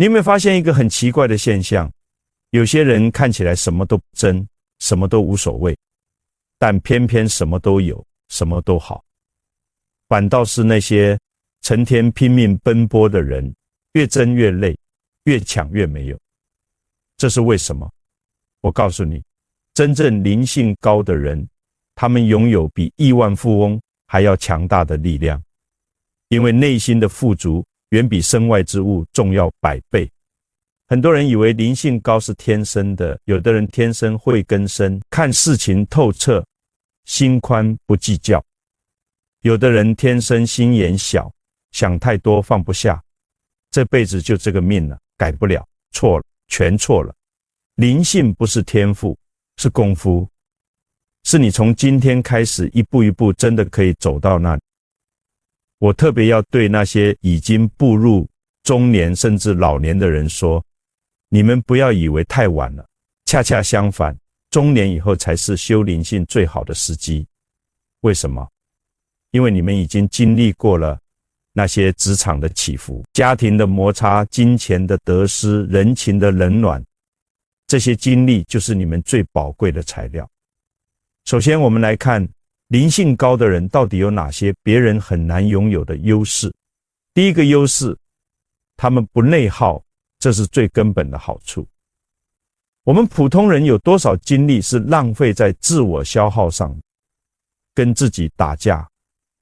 你有没有发现一个很奇怪的现象？有些人看起来什么都不争，什么都无所谓，但偏偏什么都有，什么都好。反倒是那些成天拼命奔波的人，越争越累，越抢越没有。这是为什么？我告诉你，真正灵性高的人，他们拥有比亿万富翁还要强大的力量，因为内心的富足远比身外之物重要100倍。很多人以为灵性高是天生的，有的人天生慧根深，看事情透彻，心宽不计较；有的人天生心眼小，想太多放不下，这辈子就这个命了，改不了，错了，全错了。灵性不是天赋，是功夫，是你从今天开始一步一步真的可以走到那里。我特别要对那些已经步入中年甚至老年的人说，你们不要以为太晚了，恰恰相反，中年以后才是修灵性最好的时机。为什么？因为你们已经经历过了那些职场的起伏，家庭的摩擦，金钱的得失，人情的冷暖，这些经历就是你们最宝贵的材料。首先我们来看灵性高的人到底有哪些别人很难拥有的优势。第一个优势，他们不内耗，这是最根本的好处。我们普通人有多少精力是浪费在自我消耗上，跟自己打架，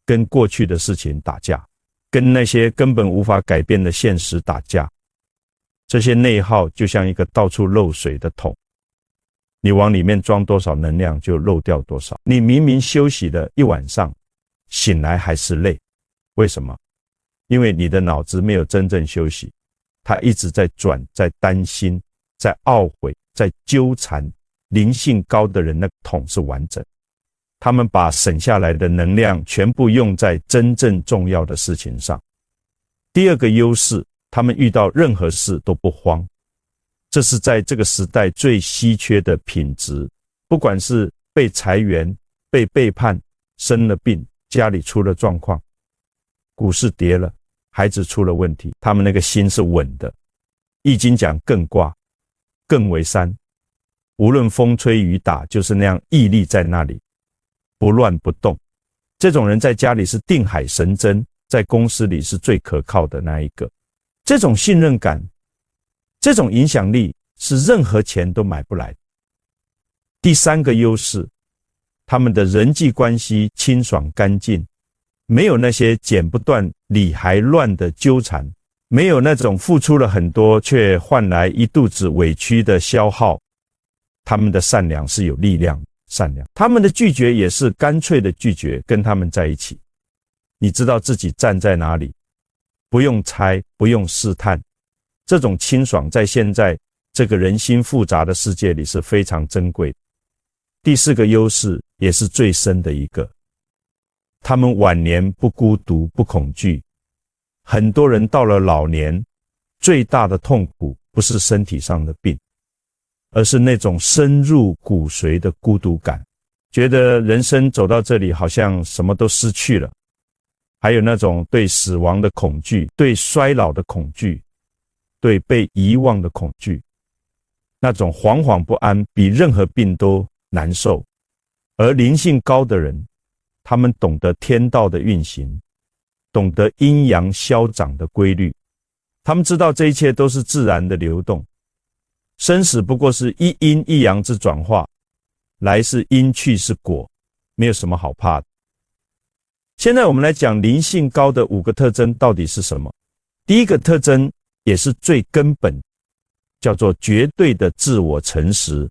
跟过去的事情打架，跟那些根本无法改变的现实打架。这些内耗就像一个到处漏水的桶，你往里面装多少能量就漏掉多少。你明明休息了一晚上，醒来还是累，为什么？因为你的脑子没有真正休息，它一直在转，在担心，在懊悔，在纠缠。灵性高的人那个桶是完整，他们把省下来的能量全部用在真正重要的事情上。第二个优势，他们遇到任何事都不慌，这是在这个时代最稀缺的品质。不管是被裁员，被背叛，生了病，家里出了状况，股市跌了，孩子出了问题，他们那个心是稳的。易经讲艮卦，艮为山，无论风吹雨打，就是那样屹立在那里，不乱不动。这种人在家里是定海神针，在公司里是最可靠的那一个。这种信任感，这种影响力是任何钱都买不来的。第三个优势，他们的人际关系清爽干净，没有那些剪不断理还乱的纠缠，没有那种付出了很多却换来一肚子委屈的消耗。他们的善良是有力量，善良，他们的拒绝也是干脆的拒绝，跟他们在一起，你知道自己站在哪里，不用猜，不用试探。这种清爽在现在这个人心复杂的世界里是非常珍贵的。第四个优势也是最深的一个，他们晚年不孤独不恐惧。很多人到了老年，最大的痛苦不是身体上的病，而是那种深入骨髓的孤独感，觉得人生走到这里好像什么都失去了。还有那种对死亡的恐惧，对衰老的恐惧，对被遗忘的恐惧，那种惶惶不安比任何病都难受。而灵性高的人，他们懂得天道的运行，懂得阴阳消长的规律，他们知道这一切都是自然的流动，生死不过是一阴一阳之转化，来是因，去是果，没有什么好怕的。现在我们来讲灵性高的5个特征到底是什么。第一个特征也是最根本，叫做绝对的自我诚实，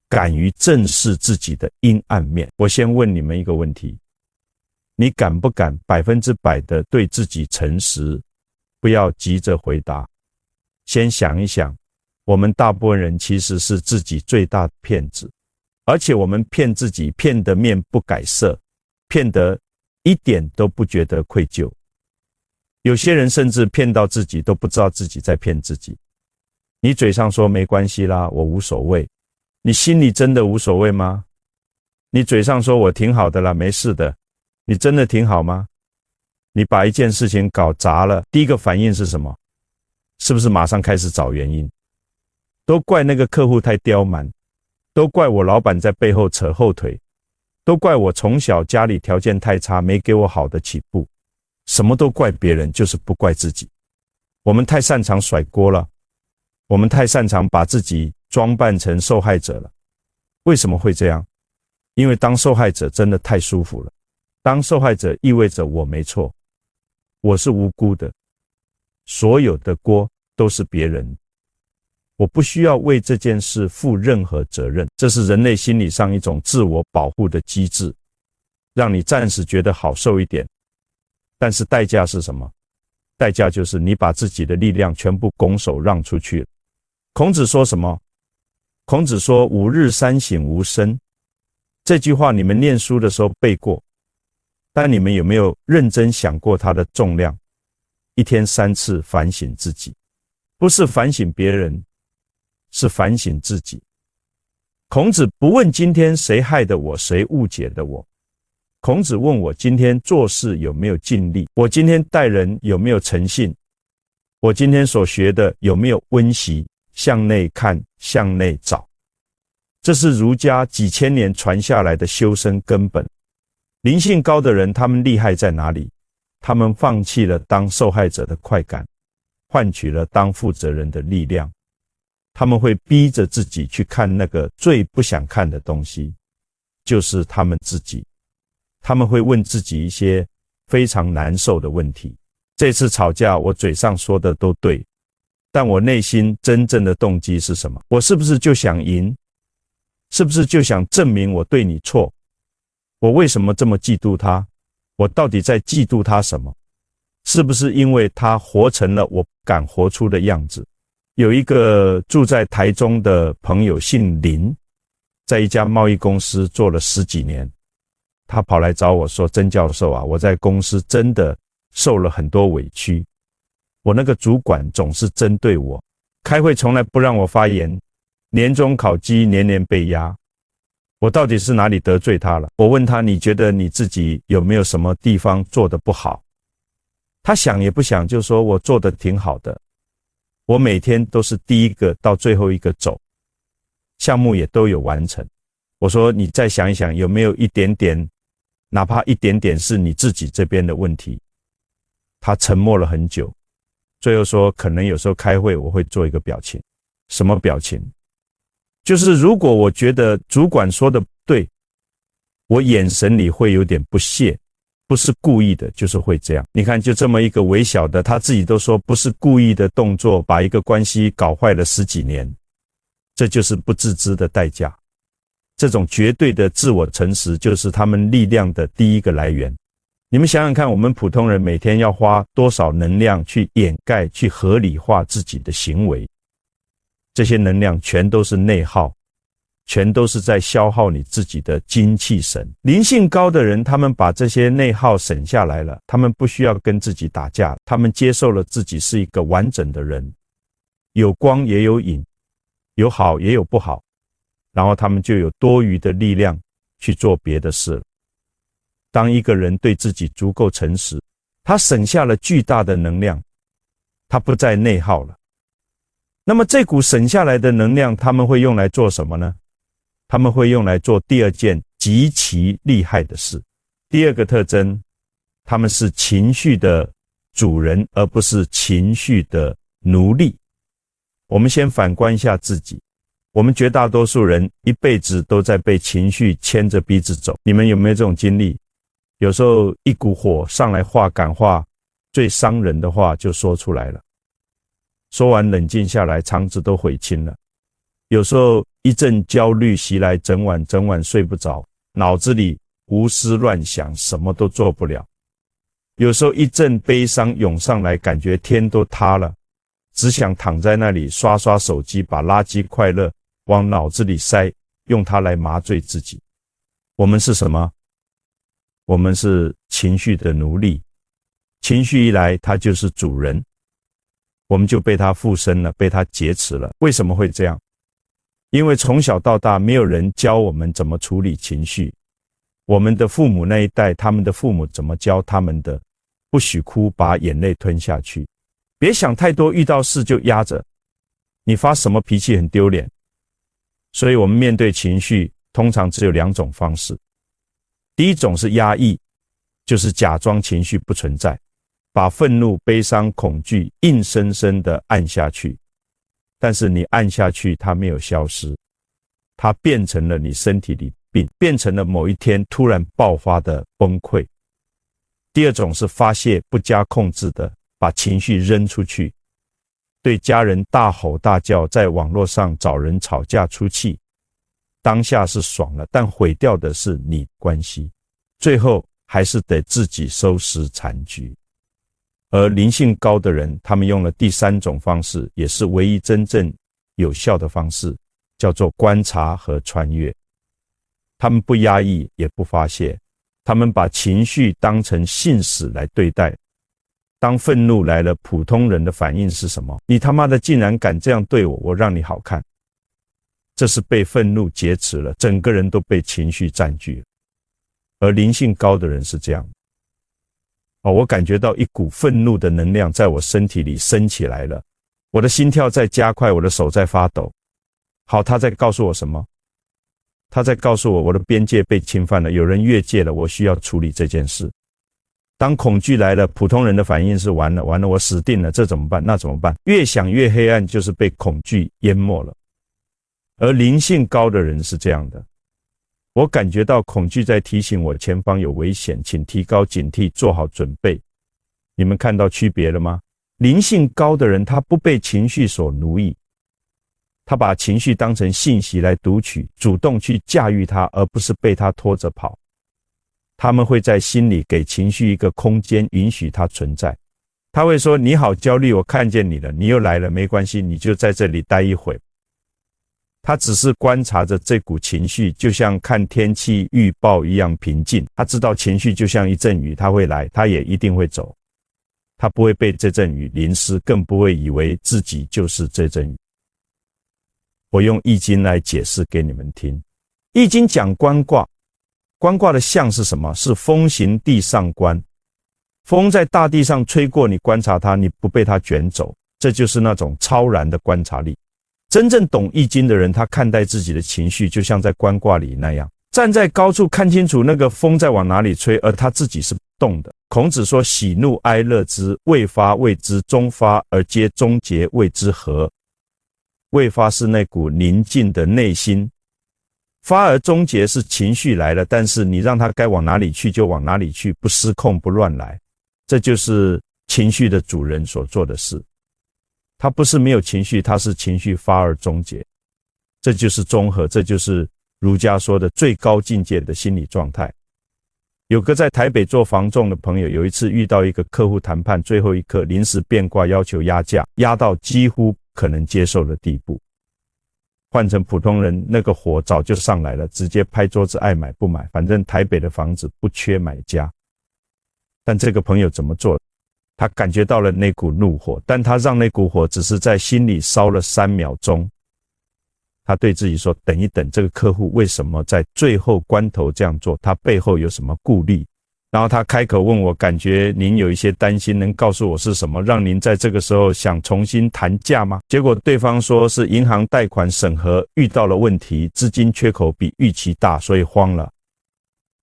敢于正视自己的阴暗面。我先问你们一个问题，你敢不敢100%的对自己诚实？不要急着回答，先想一想，我们大部分人其实是自己最大的骗子，而且我们骗自己骗得面不改色，骗得一点都不觉得愧疚。有些人甚至骗到自己都不知道自己在骗自己。你嘴上说没关系啦，我无所谓，你心里真的无所谓吗？你嘴上说我挺好的啦，没事的，你真的挺好吗？你把一件事情搞砸了，第一个反应是什么？是不是马上开始找原因？都怪那个客户太刁蛮，都怪我老板在背后扯后腿，都怪我从小家里条件太差，没给我好的起步。什么都怪别人，就是不怪自己。我们太擅长甩锅了，我们太擅长把自己装扮成受害者了。为什么会这样？因为当受害者真的太舒服了。当受害者意味着我没错，我是无辜的，所有的锅都是别人，我不需要为这件事负任何责任。这是人类心理上一种自我保护的机制，让你暂时觉得好受一点。但是代价是什么？代价就是你把自己的力量全部拱手让出去了。孔子说什么？孔子说“吾日三省吾身”，这句话你们念书的时候背过，但你们有没有认真想过它的重量？一天3次反省自己，不是反省别人，是反省自己。孔子不问今天谁害的我，谁误解的我，孔子问我今天做事有没有尽力，我今天待人有没有诚信，我今天所学的有没有温习，向内看，向内找。这是儒家几千年传下来的修身根本。灵性高的人，他们厉害在哪里？他们放弃了当受害者的快感，换取了当负责人的力量。他们会逼着自己去看那个最不想看的东西，就是他们自己。他们会问自己一些非常难受的问题。这次吵架，我嘴上说的都对，但我内心真正的动机是什么？我是不是就想赢？是不是就想证明我对你错？我为什么这么嫉妒他？我到底在嫉妒他什么？是不是因为他活成了我不敢活出的样子？有一个住在台中的朋友姓林，在一家贸易公司做了10几年。他跑来找我说，曾教授啊，我在公司真的受了很多委屈，我那个主管总是针对我，开会从来不让我发言，年终考绩年年被压，我到底是哪里得罪他了？我问他，你觉得你自己有没有什么地方做得不好？他想也不想就说，我做得挺好的，我每天都是第一个到最后一个走，项目也都有完成。我说你再想一想，有没有一点点，哪怕一点点是你自己这边的问题？他沉默了很久，最后说，可能有时候开会我会做一个表情。什么表情？就是如果我觉得主管说的对，我眼神里会有点不屑，不是故意的，就是会这样。你看，就这么一个微小的，他自己都说不是故意的动作，把一个关系搞坏了10几年，这就是不自知的代价。这种绝对的自我诚实，就是他们力量的第一个来源。你们想想看，我们普通人每天要花多少能量去掩盖、去合理化自己的行为？这些能量全都是内耗，全都是在消耗你自己的精气神。灵性高的人，他们把这些内耗省下来了，他们不需要跟自己打架，他们接受了自己是一个完整的人，有光也有影，有好也有不好，然后他们就有多余的力量去做别的事了。当一个人对自己足够诚实，他省下了巨大的能量，他不再内耗了。那么这股省下来的能量，他们会用来做什么呢？他们会用来做第二件极其厉害的事。第二个特征，他们是情绪的主人，而不是情绪的奴隶。我们先反观一下自己，我们绝大多数人一辈子都在被情绪牵着鼻子走。你们有没有这种经历？有时候一股火上来，感化最伤人的话就说出来了，说完冷静下来，肠子都悔青了。有时候一阵焦虑袭来，整晚睡不着，脑子里胡思乱想，什么都做不了。有时候一阵悲伤涌上来，感觉天都塌了，只想躺在那里刷刷手机，把垃圾快乐往脑子里塞，用它来麻醉自己。我们是什么？我们是情绪的奴隶。情绪一来，它就是主人，我们就被它附身了，被它劫持了。为什么会这样？因为从小到大没有人教我们怎么处理情绪。我们的父母那一代，他们的父母怎么教他们的？不许哭，把眼泪吞下去。别想太多，遇到事就压着，你发什么脾气很丢脸。所以我们面对情绪通常只有2种方式。第一种是压抑，就是假装情绪不存在，把愤怒、悲伤、恐惧硬生生地按下去，但是你按下去它没有消失，它变成了你身体里病，变成了某一天突然爆发的崩溃。第二种是发泄不加控制的把情绪扔出去，对家人大吼大叫，在网络上找人吵架出气，当下是爽了，但毁掉的是你关系，最后还是得自己收拾残局。而灵性高的人，他们用了第3种方式，也是唯一真正有效的方式，叫做观察和穿越。他们不压抑，也不发泄，他们把情绪当成信使来对待。当愤怒来了，普通人的反应是什么？你他妈的竟然敢这样对我，我让你好看。这是被愤怒劫持了，整个人都被情绪占据了。而灵性高的人是这样，我感觉到一股愤怒的能量在我身体里升起来了，我的心跳在加快，我的手在发抖。好，他在告诉我什么？他在告诉我，我的边界被侵犯了，有人越界了，我需要处理这件事。当恐惧来了，普通人的反应是完了，我死定了，这怎么办？那怎么办？越想越黑暗，就是被恐惧淹没了。而灵性高的人是这样的，我感觉到恐惧在提醒我前方有危险，请提高警惕，做好准备。你们看到区别了吗？灵性高的人，他不被情绪所奴役，他把情绪当成信息来读取，主动去驾驭它，而不是被它拖着跑。他们会在心里给情绪一个空间，允许它存在。他会说，你好焦虑，我看见你了，你又来了，没关系，你就在这里待一会。他只是观察着这股情绪，就像看天气预报一样平静。他知道情绪就像一阵雨，他会来，他也一定会走。他不会被这阵雨淋湿，更不会以为自己就是这阵雨。我用易经来解释给你们听。易经讲观卦，观卦的象是什么？是风行地上观。风在大地上吹过，你观察它，你不被它卷走，这就是那种超然的观察力。真正懂易经的人，他看待自己的情绪就像在观卦里那样，站在高处看清楚那个风在往哪里吹，而他自己是不动的。孔子说，喜怒哀乐之未发谓之中发，而皆终结谓之和。未发是那股宁静的内心，发而终结是情绪来了，但是你让它该往哪里去就往哪里去，不失控，不乱来。这就是情绪的主人所做的事。他不是没有情绪，他是情绪发而终结。这就是中和，这就是儒家说的最高境界的心理状态。有个在台北做房仲的朋友，有一次遇到一个客户谈判，最后一刻临时变卦，要求压价，压到几乎可能接受的地步。换成普通人，那个火早就上来了，直接拍桌子，爱买不买，反正台北的房子不缺买家。但这个朋友怎么做？他感觉到了那股怒火，但他让那股火只是在心里烧了3秒钟。他对自己说，等一等，这个客户为什么在最后关头这样做？他背后有什么顾虑？然后他开口问我，感觉您有一些担心，能告诉我是什么，让您在这个时候想重新谈价吗？结果对方说是银行贷款审核遇到了问题，资金缺口比预期大，所以慌了。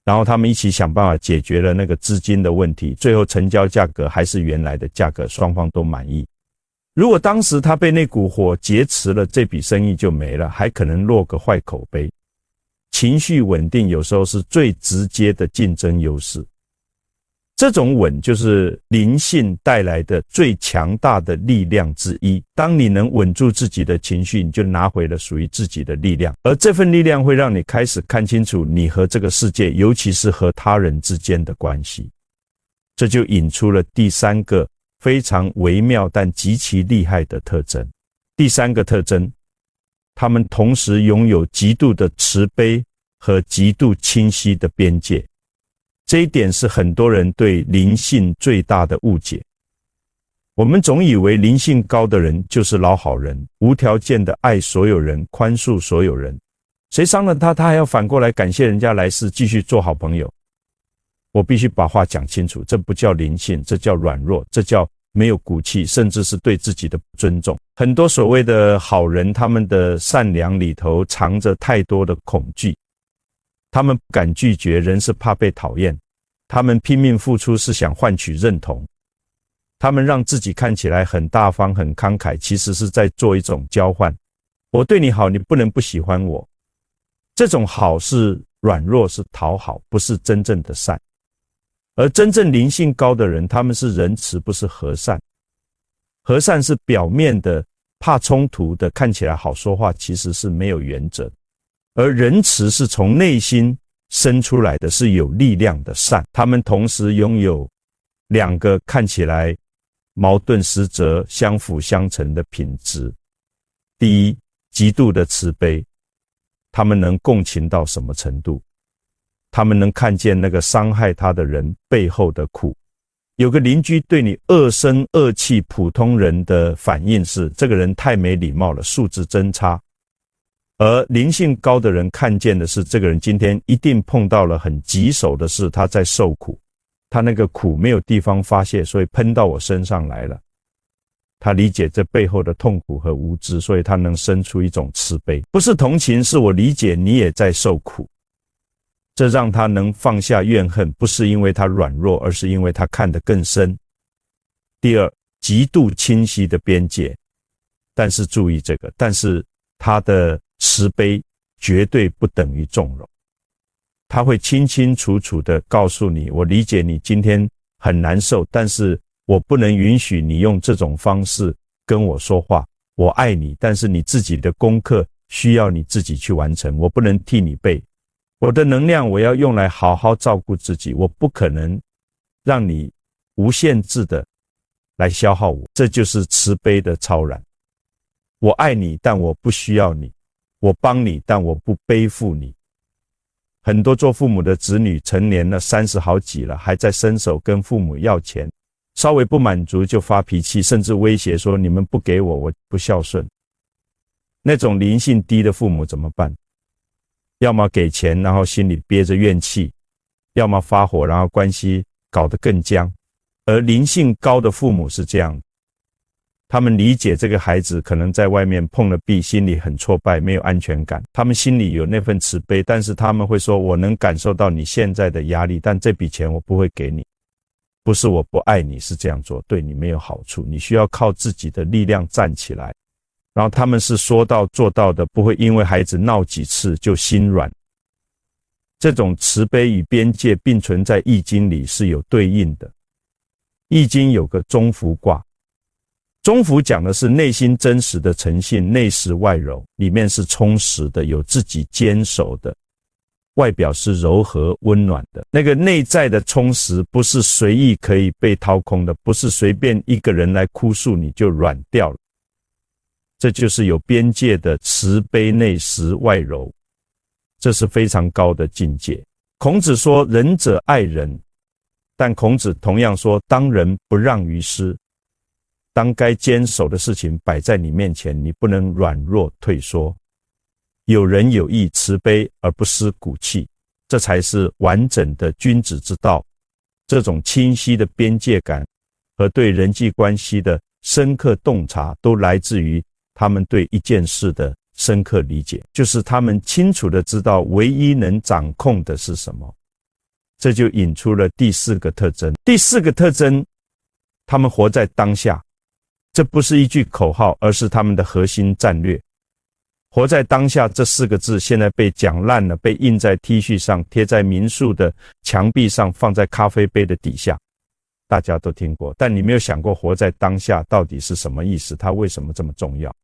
然后他们一起想办法解决了那个资金的问题，最后成交价格还是原来的价格，双方都满意。如果当时他被那股火劫持了，这笔生意就没了，还可能落个坏口碑。情绪稳定有时候是最直接的竞争优势。这种稳就是灵性带来的最强大的力量之一。当你能稳住自己的情绪，你就拿回了属于自己的力量，而这份力量会让你开始看清楚你和这个世界，尤其是和他人之间的关系。这就引出了第3个非常微妙但极其厉害的特征。第3个特征，他们同时拥有极度的慈悲和极度清晰的边界。这一点是很多人对灵性最大的误解。我们总以为灵性高的人就是老好人，无条件的爱所有人，宽恕所有人，谁伤了他，他还要反过来感谢人家，来世继续做好朋友。我必须把话讲清楚，这不叫灵性，这叫软弱，这叫没有骨气，甚至是对自己的不尊重。很多所谓的好人，他们的善良里头藏着太多的恐惧，他们不敢拒绝，人是怕被讨厌，他们拼命付出是想换取认同，他们让自己看起来很大方很慷慨，其实是在做一种交换，我对你好，你不能不喜欢我。这种好是软弱，是讨好，不是真正的善。而真正灵性高的人，他们是仁慈，不是和善。和善是表面的，怕冲突的，看起来好说话，其实是没有原则。而仁慈是从内心生出来的，是有力量的善。他们同时拥有两个看起来矛盾实则、相辅相成的品质。第一，极度的慈悲，他们能共情到什么程度？他们能看见那个伤害他的人背后的苦。有个邻居对你恶声恶气，普通人的反应是这个人太没礼貌了，素质真差。而灵性高的人看见的是这个人今天一定碰到了很棘手的事，他在受苦，他那个苦没有地方发泄，所以喷到我身上来了。他理解这背后的痛苦和无知，所以他能生出一种慈悲，不是同情，是我理解你也在受苦。这让他能放下怨恨，不是因为他软弱，而是因为他看得更深。第二，极度清晰的边界，但是注意这个，但是他的慈悲绝对不等于纵容，他会清清楚楚地告诉你，我理解你今天很难受，但是我不能允许你用这种方式跟我说话，我爱你，但是你自己的功课需要你自己去完成，我不能替你背。我的能量我要用来好好照顾自己，我不可能让你无限制的来消耗我，这就是慈悲的超然。我爱你，但我不需要你，我帮你，但我不背负你。很多做父母的子女成年了30好几了，还在伸手跟父母要钱，稍微不满足就发脾气，甚至威胁说你们不给我，我不孝顺。那种灵性低的父母怎么办？要么给钱，然后心里憋着怨气，要么发火，然后关系搞得更僵。而灵性高的父母是这样，他们理解这个孩子可能在外面碰了壁，心里很挫败，没有安全感，他们心里有那份慈悲，但是他们会说，我能感受到你现在的压力，但这笔钱我不会给你，不是我不爱你，是这样做对你没有好处，你需要靠自己的力量站起来。然后他们是说到做到的，不会因为孩子闹几次就心软。这种慈悲与边界并存在易经里是有对应的。易经有个中孚卦，中孚讲的是内心真实的诚信，内实外柔，里面是充实的，有自己坚守的，外表是柔和温暖的。那个内在的充实不是随意可以被掏空的，不是随便一个人来哭诉你就软掉了。这就是有边界的慈悲，内实外柔，这是非常高的境界。孔子说仁者爱人，但孔子同样说当仁不让于师，当该坚守的事情摆在你面前，你不能软弱退缩，有仁有义，慈悲而不失骨气，这才是完整的君子之道。这种清晰的边界感和对人际关系的深刻洞察，都来自于他们对一件事的深刻理解，就是他们清楚地知道唯一能掌控的是什么。这就引出了第4个特征。第4个特征，他们活在当下，这不是一句口号，而是他们的核心战略。活在当下这4个字现在被讲烂了，被印在 T 恤上，贴在民宿的墙壁上，放在咖啡杯的底下，大家都听过，但你没有想过活在当下到底是什么意思，它为什么这么重要。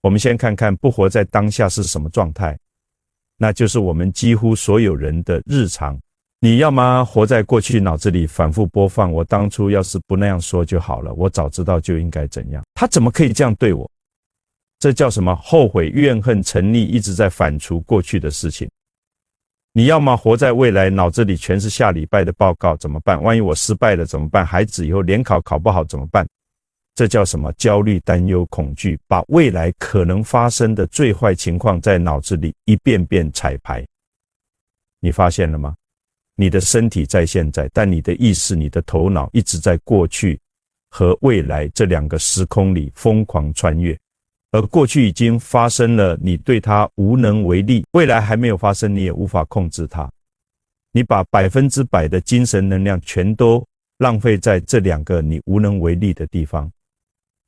我们先看看不活在当下是什么状态，那就是我们几乎所有人的日常。你要么活在过去，脑子里反复播放，我当初要是不那样说就好了，我早知道就应该怎样，他怎么可以这样对我？这叫什么？后悔、怨恨、沉溺，一直在反刍过去的事情。你要么活在未来，脑子里全是下礼拜的报告，怎么办？万一我失败了怎么办？孩子以后联考考不好怎么办？这叫什么？焦虑、担忧、恐惧，把未来可能发生的最坏情况在脑子里一遍遍彩排。你发现了吗？你的身体在现在，但你的意识、你的头脑一直在过去和未来这两个时空里疯狂穿越，而过去已经发生了，你对它无能为力，未来还没有发生，你也无法控制它。你把100%的精神能量全都浪费在这两个你无能为力的地方，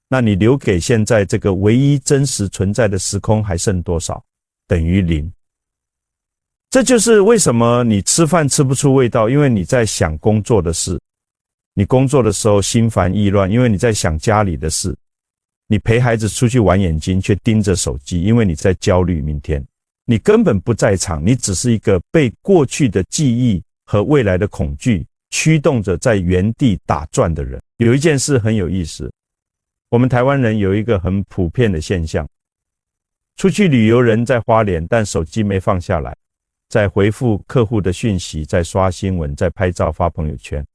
那你留给现在这个唯一真实存在的时空还剩多少？等于0。这就是为什么你吃饭吃不出味道，因为你在想工作的事，你工作的时候心烦意乱，因为你在想家里的事，你陪孩子出去玩，眼睛却盯着手机，因为你在焦虑明天。你根本不在场，你只是一个被过去的记忆和未来的恐惧驱动着在原地打转的人。有一件事很有意思，我们台湾人有一个很普遍的现象，出去旅游人在花莲，但手机没放下来，在回复客户的讯息，在刷新闻，在拍照发朋友圈。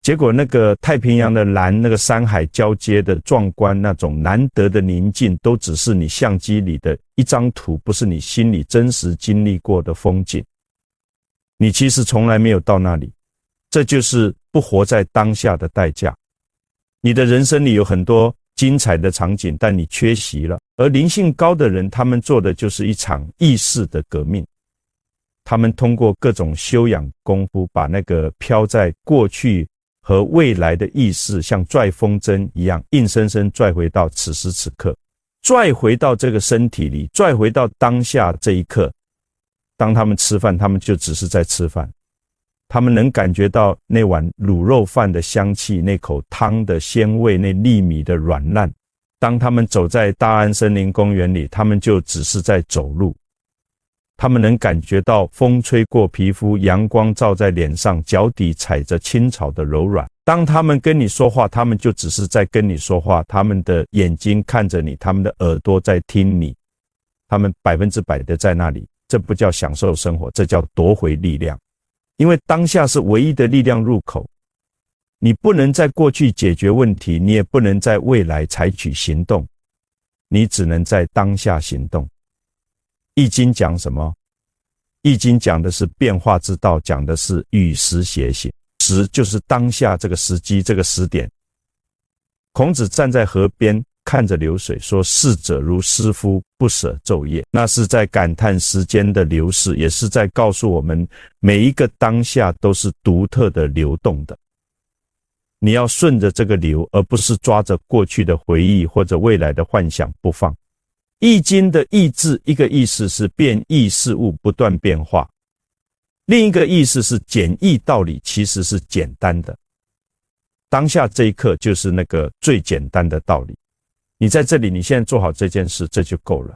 结果那个太平洋的蓝，那个山海交接的壮观，那种难得的宁静，都只是你相机里的一张图，不是你心里真实经历过的风景。你其实从来没有到那里，这就是不活在当下的代价。你的人生里有很多精彩的场景，但你缺席了。而灵性高的人，他们做的就是一场意识的革命。他们通过各种修养功夫，把那个飘在过去和未来的意识像拽风筝一样硬生生拽回到此时此刻，拽回到这个身体里，拽回到当下这一刻。当他们吃饭，他们就只是在吃饭，他们能感觉到那碗卤肉饭的香气，那口汤的鲜味，那粒米的软烂。当他们走在大安森林公园里，他们就只是在走路。他们能感觉到风吹过皮肤，阳光照在脸上，脚底踩着青草的柔软。当他们跟你说话，他们就只是在跟你说话，他们的眼睛看着你，他们的耳朵在听你，他们100%的在那里。这不叫享受生活，这叫夺回力量。因为当下是唯一的力量入口，你不能在过去解决问题，你也不能在未来采取行动，你只能在当下行动。易经讲什么？易经讲的是变化之道，讲的是与时偕行。时就是当下这个时机，这个时点。孔子站在河边看着流水，说逝者如斯夫，不舍昼夜。那是在感叹时间的流逝，也是在告诉我们每一个当下都是独特的流动的。你要顺着这个流，而不是抓着过去的回忆或者未来的幻想不放。易经的意志，一个意思是变易事物不断变化，另一个意思是简易道理其实是简单的。当下这一刻就是那个最简单的道理。你在这里，你现在做好这件事，这就够了。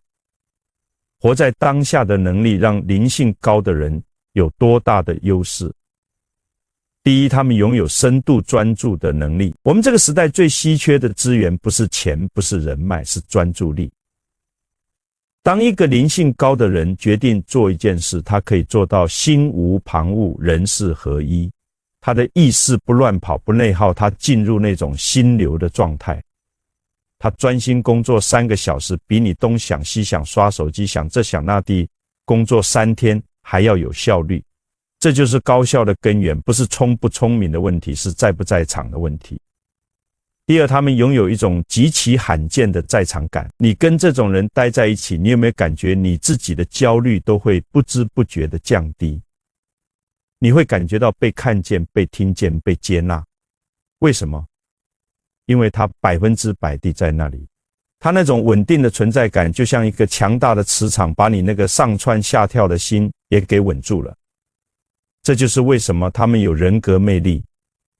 活在当下的能力，让灵性高的人有多大的优势？第一，他们拥有深度专注的能力。我们这个时代最稀缺的资源不是钱，不是人脉，是专注力。当一个灵性高的人决定做一件事，他可以做到心无旁骛，人事合一。他的意识不乱跑，不内耗，他进入那种心流的状态。他专心工作3个小时，比你东想西想，刷手机想这想那地，工作3天还要有效率。这就是高效的根源，不是聪不聪明的问题，是在不在场的问题。第二，他们拥有一种极其罕见的在场感。你跟这种人待在一起，你有没有感觉你自己的焦虑都会不知不觉的降低？你会感觉到被看见、被听见、被接纳。为什么？因为他100%地在那里。他那种稳定的存在感，就像一个强大的磁场，把你那个上蹿下跳的心也给稳住了。这就是为什么他们有人格魅力，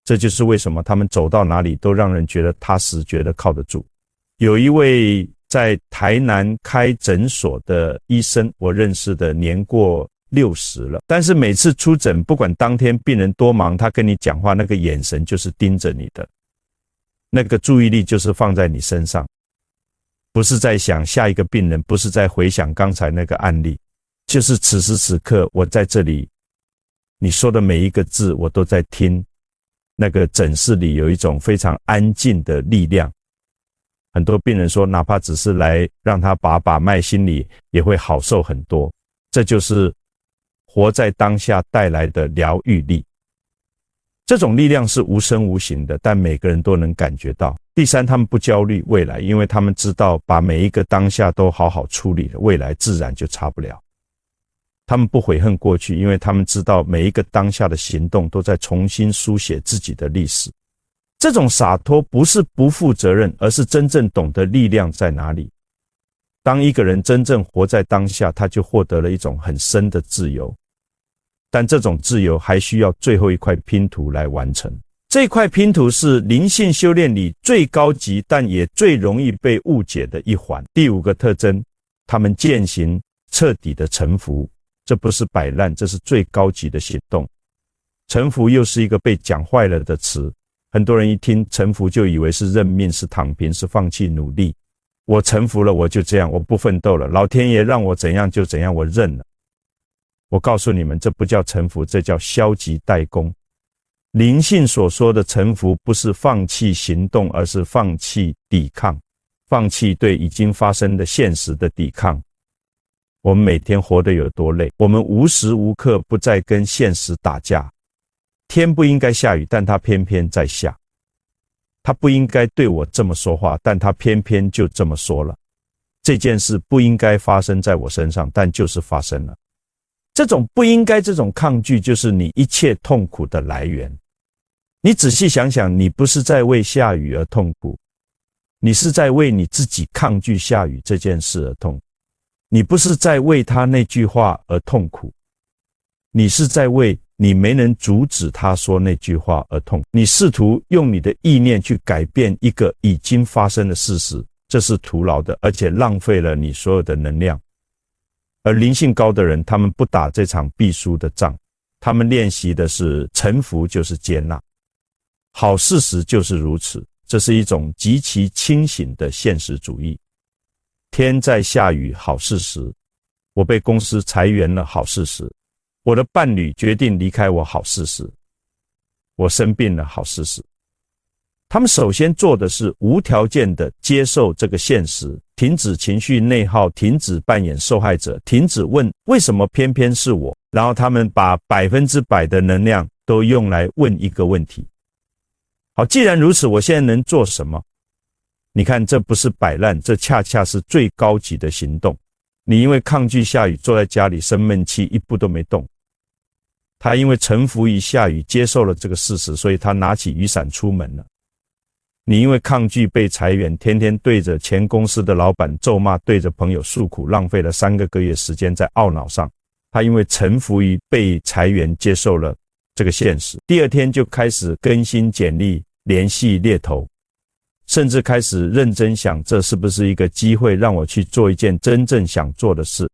这就是为什么他们走到哪里都让人觉得踏实，觉得靠得住。有一位在台南开诊所的医生，我认识的年过60了，但是每次出诊，不管当天病人多忙，他跟你讲话那个眼神就是盯着你的，那个注意力就是放在你身上，不是在想下一个病人，不是在回想刚才那个案例，就是此时此刻我在这里，你说的每一个字我都在听。那个诊室里有一种非常安静的力量，很多病人说哪怕只是来让他把把脉，心里也会好受很多。这就是活在当下带来的疗愈力。这种力量是无声无形的，但每个人都能感觉到。第第三，他们不焦虑未来，因为他们知道把每一个当下都好好处理了，未来自然就差不了。他们不悔恨过去，因为他们知道每一个当下的行动都在重新书写自己的历史。这种洒脱不是不负责任，而是真正懂得力量在哪里。当一个人真正活在当下，他就获得了一种很深的自由。但这种自由还需要最后一块拼图来完成。这块拼图是灵性修炼里最高级，但也最容易被误解的一环。第5个特征，他们践行彻底的臣服。这不是摆烂，这是最高级的行动。臣服又是一个被讲坏了的词，很多人一听臣服就以为是认命，是躺平，是放弃努力。我臣服了，我就这样，我不奋斗了，老天爷让我怎样就怎样，我认了。我告诉你们，这不叫臣服，这叫消极怠工。灵性所说的臣服，不是放弃行动，而是放弃抵抗，放弃对已经发生的现实的抵抗。我们每天活得有多累，我们无时无刻不在跟现实打架。天不应该下雨，但它偏偏在下。他不应该对我这么说话，但他偏偏就这么说了。这件事不应该发生在我身上，但就是发生了。这种不应该，这种抗拒，就是你一切痛苦的来源。你仔细想想，你不是在为下雨而痛苦，你是在为你自己抗拒下雨这件事而痛苦。你不是在为他那句话而痛苦，你是在为你没能阻止他说那句话而痛苦。你试图用你的意念去改变一个已经发生的事实，这是徒劳的，而且浪费了你所有的能量。而灵性高的人，他们不打这场必输的仗，他们练习的是臣服，就是接纳。好事实就是如此，这是一种极其清醒的现实主义。天在下雨，好事实；我被公司裁员了，好事实；我的伴侣决定离开我，好事实；我生病了，好事实。他们首先做的是无条件的接受这个现实，停止情绪内耗，停止扮演受害者，停止问为什么偏偏是我，然后他们把100%的能量都用来问一个问题。好，既然如此，我现在能做什么？你看，这不是摆烂，这恰恰是最高级的行动。你因为抗拒下雨，坐在家里生闷气，一步都没动。他因为臣服于下雨，接受了这个事实，所以他拿起雨伞出门了。你因为抗拒被裁员，天天对着前公司的老板咒骂，对着朋友诉苦，浪费了3个月时间在懊恼上。他因为臣服于被裁员，接受了这个现实，第2天就开始更新简历，联系猎头，甚至开始认真想，这是不是一个机会让我去做一件真正想做的事。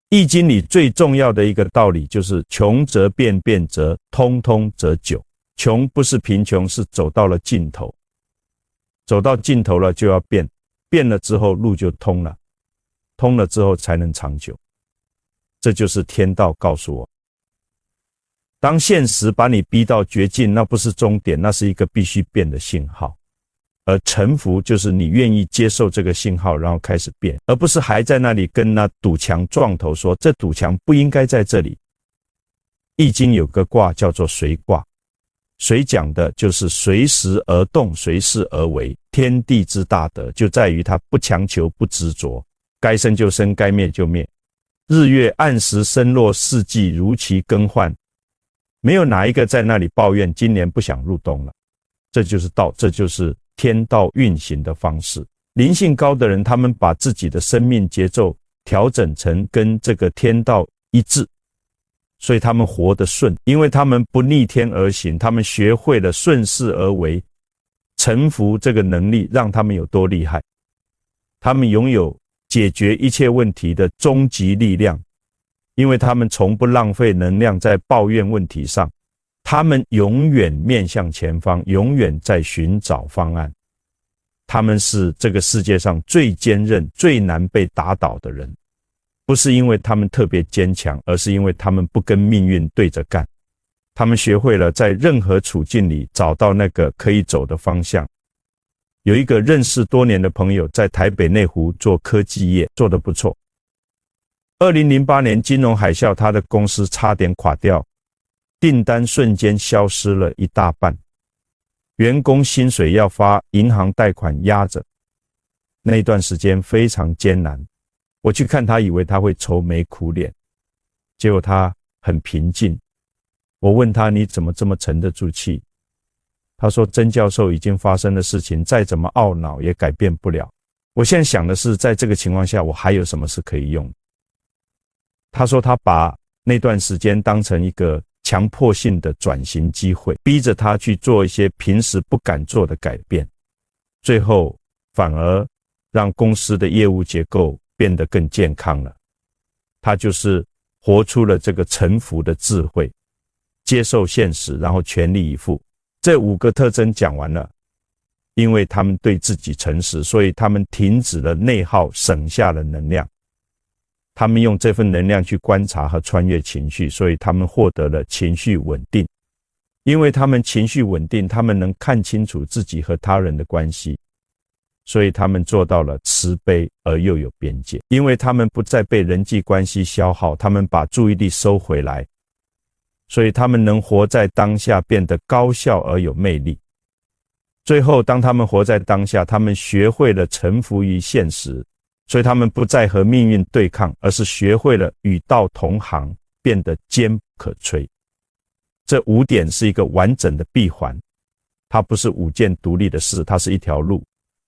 易经里最重要的一个道理就是穷则变，变则通，通则久。穷不是贫穷，是走到了尽头，走到尽头了就要变，变了之后路就通了，通了之后才能长久。这就是天道告诉我，当现实把你逼到绝境，那不是终点，那是一个必须变的信号。而臣服就是你愿意接受这个信号，然后开始变，而不是还在那里跟那堵墙撞头说这堵墙不应该在这里。易经有个卦叫做随卦，随讲的就是随时而动，随事而为。天地之大德就在于它不强求，不执着，该生就生，该灭就灭。日月按时升落，四季如期更换，没有哪一个在那里抱怨今年不想入冬了。这就是道，这就是天道运行的方式。灵性高的人，他们把自己的生命节奏调整成跟这个天道一致，所以他们活得顺，因为他们不逆天而行，他们学会了顺势而为。臣服这个能力让他们有多厉害？他们拥有解决一切问题的终极力量，因为他们从不浪费能量在抱怨问题上，他们永远面向前方，永远在寻找方案。他们是这个世界上最坚韧、最难被打倒的人，不是因为他们特别坚强，而是因为他们不跟命运对着干。他们学会了在任何处境里找到那个可以走的方向。有一个认识多年的朋友在台北内湖做科技业，做得不错。2008年金融海啸，他的公司差点垮掉，订单瞬间消失了一大半。员工薪水要发，银行贷款压着，那一段时间非常艰难。我去看他，以为他会愁眉苦脸，结果他很平静。我问他，你怎么这么沉得住气？他说，曾教授已经发生的事情，再怎么懊恼也改变不了。我现在想的是，在这个情况下，我还有什么是可以用？他说，他把那段时间当成一个强迫性的转型机会，逼着他去做一些平时不敢做的改变，最后反而让公司的业务结构变得更健康了。他就是活出了这个臣服的智慧，接受现实，然后全力以赴。这5个特征讲完了，因为他们对自己诚实，所以他们停止了内耗，省下了能量。他们用这份能量去观察和穿越情绪，所以他们获得了情绪稳定。因为他们情绪稳定，他们能看清楚自己和他人的关系，所以他们做到了慈悲而又有边界。因为他们不再被人际关系消耗，他们把注意力收回来，所以他们能活在当下，变得高效而有魅力。最后，当他们活在当下，他们学会了臣服于现实，所以他们不再和命运对抗，而是学会了与道同行，变得坚不可摧。这5点是一个完整的闭环，它不是5件独立的事，它是一条路，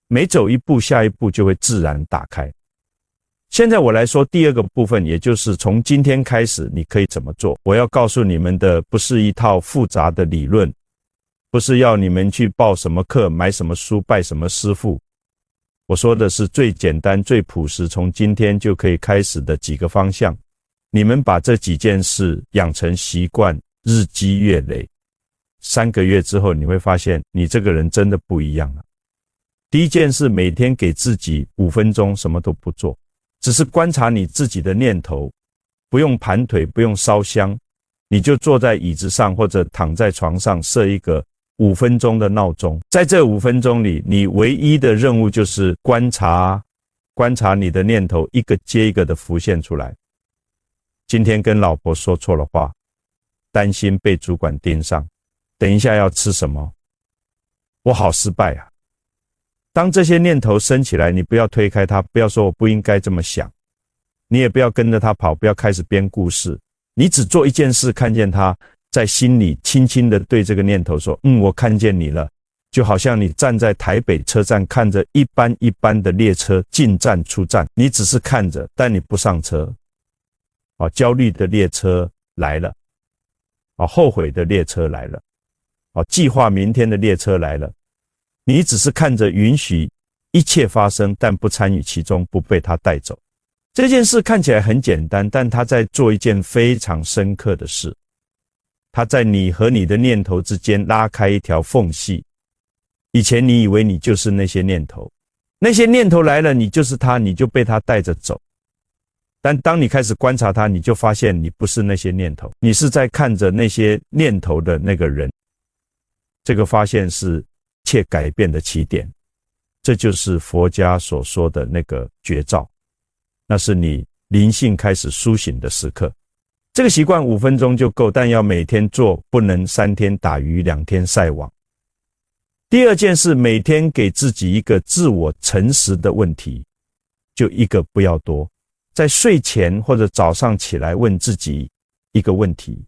每走一步，下一步就会自然打开。现在我来说第2个部分，也就是从今天开始你可以怎么做。我要告诉你们的不是一套复杂的理论，不是要你们去报什么课，买什么书，拜什么师父。我说的是最简单最朴实，从今天就可以开始的几个方向。你们把这几件事养成习惯，日积月累，3个月之后你会发现你这个人真的不一样了。第一件事，每天给自己5分钟什么都不做，只是观察你自己的念头，不用盘腿，不用烧香，你就坐在椅子上或者躺在床上，设一个5分钟的闹钟。在这5分钟里，你唯一的任务就是观察你的念头一个接一个的浮现出来。今天跟老婆说错了话，担心被主管盯上，等一下要吃什么，我好失败啊。当这些念头升起来，你不要推开它，不要说我不应该这么想，你也不要跟着它跑，不要开始编故事，你只做一件事，看见它在心里轻轻地对这个念头说，我看见你了。就好像你站在台北车站，看着一班一班的列车进站出站，你只是看着，但你不上车。焦虑的列车来了，后悔的列车来了，计划明天的列车来了。你只是看着，允许一切发生，但不参与其中，不被它带走。这件事看起来很简单，但他在做一件非常深刻的事。他在你和你的念头之间拉开一条缝隙。以前你以为你就是那些念头，那些念头来了，你就是他，你就被他带着走。但当你开始观察他，你就发现你不是那些念头，你是在看着那些念头的那个人。这个发现是一切改变的起点，这就是佛家所说的那个绝招，那是你灵性开始苏醒的时刻。这个习惯5分钟就够，但要每天做，不能3天打鱼2天晒网。第2件事，每天给自己一个自我诚实的问题，就一个不要多。在睡前或者早上起来问自己一个问题，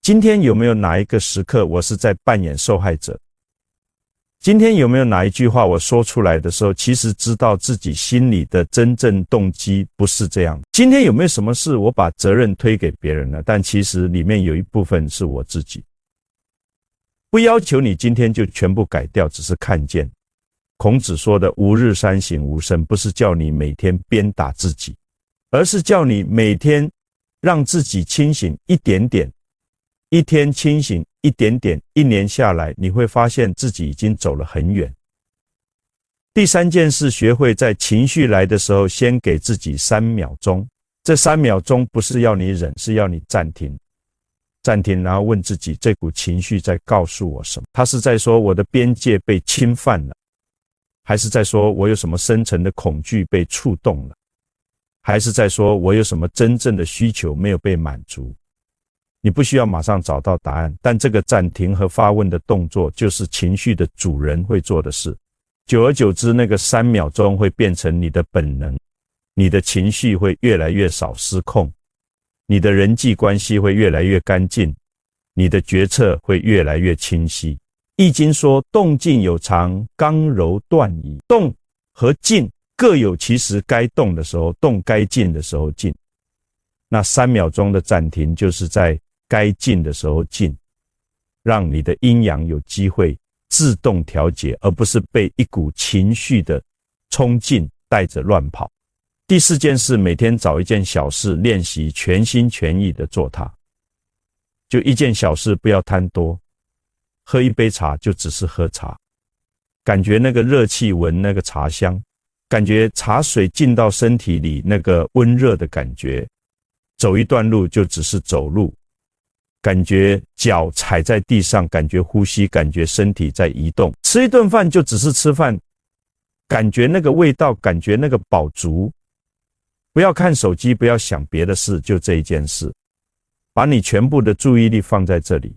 今天有没有哪一个时刻我是在扮演受害者？今天有没有哪一句话我说出来的时候，其实知道自己心里的真正动机不是这样？今天有没有什么事我把责任推给别人了，但其实里面有一部分是我自己。不要求你今天就全部改掉，只是看见。孔子说的吾日三省吾身，不是叫你每天鞭打自己，而是叫你每天让自己清醒一点点，一天清醒一点点，1年下来，你会发现自己已经走了很远。第3件事，学会在情绪来的时候，先给自己3秒钟。这3秒钟不是要你忍，是要你暂停。暂停，然后问自己，这股情绪在告诉我什么？它是在说我的边界被侵犯了，还是在说我有什么深层的恐惧被触动了，还是在说我有什么真正的需求没有被满足？你不需要马上找到答案，但这个暂停和发问的动作就是情绪的主人会做的事。久而久之，那个3秒钟会变成你的本能，你的情绪会越来越少失控，你的人际关系会越来越干净，你的决策会越来越清晰。易经说动静有常，刚柔断矣。动和静各有其时，该动的时候动，该静的时候静。那3秒钟的暂停就是在该静的时候静，让你的阴阳有机会自动调节，而不是被一股情绪的冲劲带着乱跑。第4件事，每天找一件小事练习全心全意的做它。就一件小事，不要贪多，喝一杯茶就只是喝茶，感觉那个热气，闻那个茶香，感觉茶水进到身体里那个温热的感觉，走一段路就只是走路，感觉脚踩在地上，感觉呼吸，感觉身体在移动。吃一顿饭就只是吃饭，感觉那个味道，感觉那个饱足。不要看手机，不要想别的事，就这一件事，把你全部的注意力放在这里。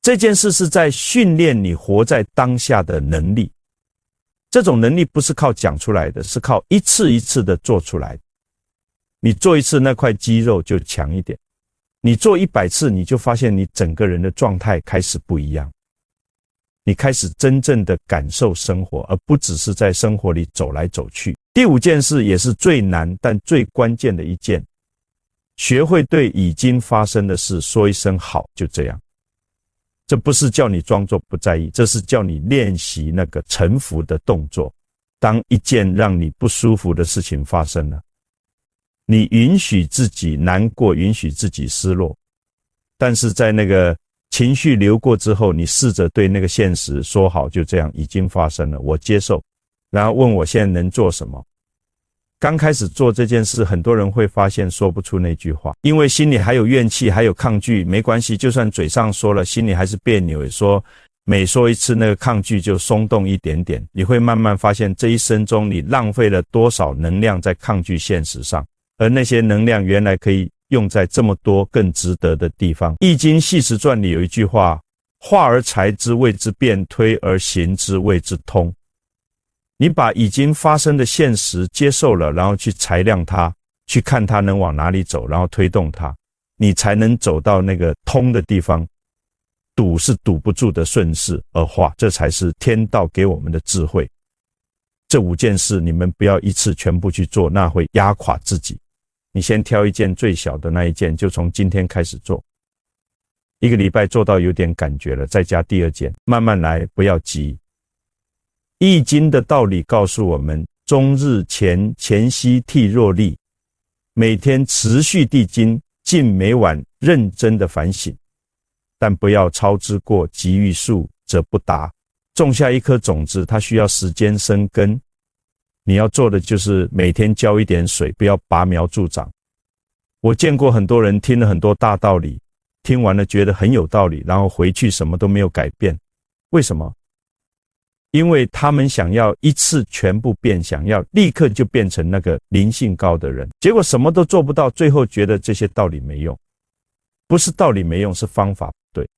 这件事是在训练你活在当下的能力。这种能力不是靠讲出来的，是靠一次一次的做出来的。你做一次，那块肌肉就强一点。你做100次，你就发现你整个人的状态开始不一样。你开始真正的感受生活，而不只是在生活里走来走去。第5件事也是最难但最关键的一件，学会对已经发生的事说一声好，就这样。这不是叫你装作不在意，这是叫你练习那个臣服的动作。当一件让你不舒服的事情发生了，你允许自己难过，允许自己失落，但是在那个情绪流过之后，你试着对那个现实说好，就这样，已经发生了，我接受，然后问我现在能做什么。刚开始做这件事，很多人会发现说不出那句话，因为心里还有怨气，还有抗拒。没关系，就算嘴上说了，心里还是别扭，说每说一次，那个抗拒就松动一点点。你会慢慢发现，这一生中你浪费了多少能量在抗拒现实上，而那些能量原来可以用在这么多更值得的地方。易经系辞传里有一句话，化而裁之谓之变，推而行之谓之通。你把已经发生的现实接受了，然后去裁量它，去看它能往哪里走，然后推动它，你才能走到那个通的地方。堵是堵不住的，顺势而化，这才是天道给我们的智慧。这5件事你们不要一次全部去做，那会压垮自己。你先挑一件最小的那一件，就从今天开始做。1个礼拜做到有点感觉了，再加第2件，慢慢来，不要急。易经的道理告诉我们，终日前夕惕若厉，每天持续地精进，每晚认真的反省，但不要操之过急，欲速则不达。种下一颗种子，它需要时间生根，你要做的就是每天浇一点水，不要拔苗助长。我见过很多人听了很多大道理，听完了觉得很有道理，然后回去什么都没有改变。为什么？因为他们想要一次全部变，想要立刻就变成那个灵性高的人，结果什么都做不到，最后觉得这些道理没用。不是道理没用，是方法不对。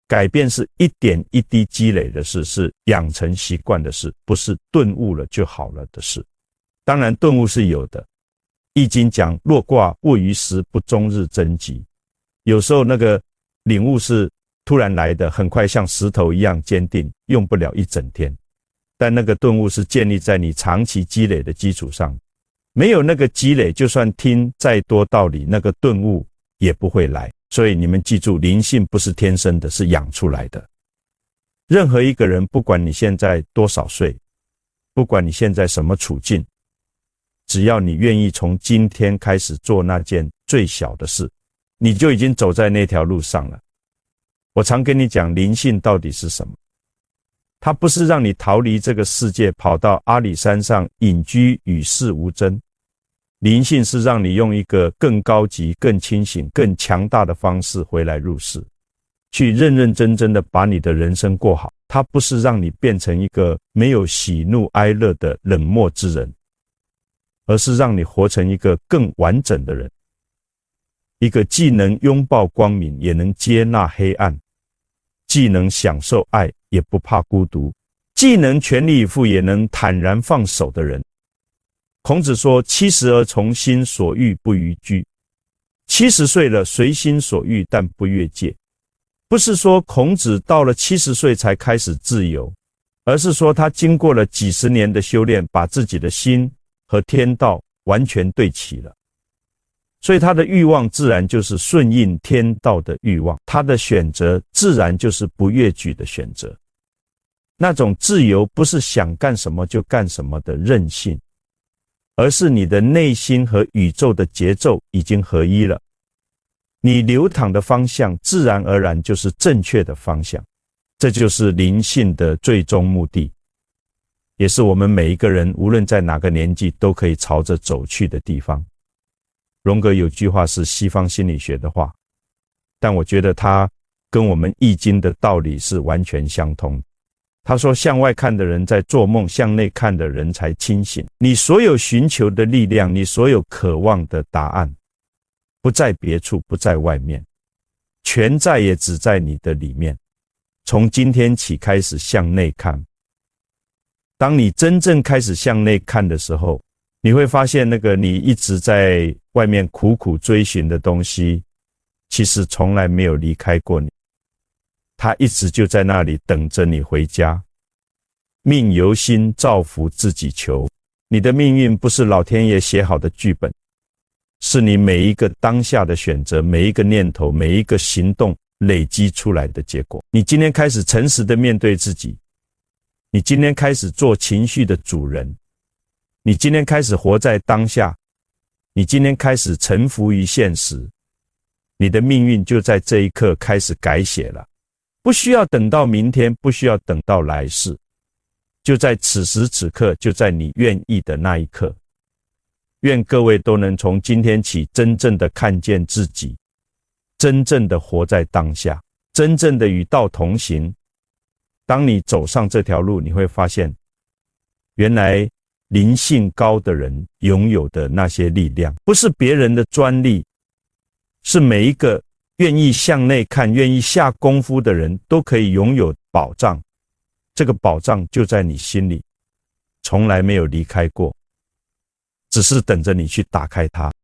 改变是一点一滴积累的事，是养成习惯的事，不是顿悟了就好了的事。当然顿悟是有的，易经讲若卦过于时，不终日增吉。有时候那个领悟是突然来的，很快像石头一样坚定，用不了一整天。但那个顿悟是建立在你长期积累的基础上，没有那个积累，就算听再多道理，那个顿悟也不会来。所以你们记住，灵性不是天生的，是养出来的。任何一个人，不管你现在多少岁，不管你现在什么处境，只要你愿意从今天开始做那件最小的事，你就已经走在那条路上了。我常跟你讲，灵性到底是什么？它不是让你逃离这个世界，跑到阿里山上隐居与世无争。灵性是让你用一个更高级、更清醒、更强大的方式回来入世，去认认真真的把你的人生过好。它不是让你变成一个没有喜怒哀乐的冷漠之人，而是让你活成一个更完整的人。一个既能拥抱光明，也能接纳黑暗，既能享受爱，也不怕孤独，既能全力以赴，也能坦然放手的人。孔子说：“70而从心所欲不逾矩。”70岁了，随心所欲，但不越界。不是说孔子到了70岁才开始自由，而是说他经过了几十年的修炼，把自己的心和天道完全对齐了。所以他的欲望自然就是顺应天道的欲望，他的选择自然就是不越矩的选择。那种自由不是想干什么就干什么的任性，而是你的内心和宇宙的节奏已经合一了，你流淌的方向自然而然就是正确的方向。这就是灵性的最终目的，也是我们每一个人无论在哪个年纪都可以朝着走去的地方。荣格有句话是西方心理学的话，但我觉得它跟我们易经的道理是完全相通。他说，向外看的人在做梦，向内看的人才清醒。你所有寻求的力量，你所有渴望的答案，不在别处，不在外面，全在也只在你的里面。从今天起开始向内看。当你真正开始向内看的时候，你会发现那个你一直在外面苦苦追寻的东西，其实从来没有离开过你，它一直就在那里等着你回家。命由心，造福自己求。你的命运不是老天爷写好的剧本，是你每一个当下的选择，每一个念头，每一个行动累积出来的结果。你今天开始诚实的面对自己，你今天开始做情绪的主人，你今天开始活在当下，你今天开始臣服于现实，你的命运就在这一刻开始改写了。不需要等到明天，不需要等到来世，就在此时此刻，就在你愿意的那一刻。愿各位都能从今天起真正的看见自己，真正的活在当下，真正的与道同行。当你走上这条路，你会发现，原来灵性高的人拥有的那些力量，不是别人的专利，是每一个愿意向内看、愿意下功夫的人都可以拥有宝藏。这个宝藏就在你心里，从来没有离开过，只是等着你去打开它。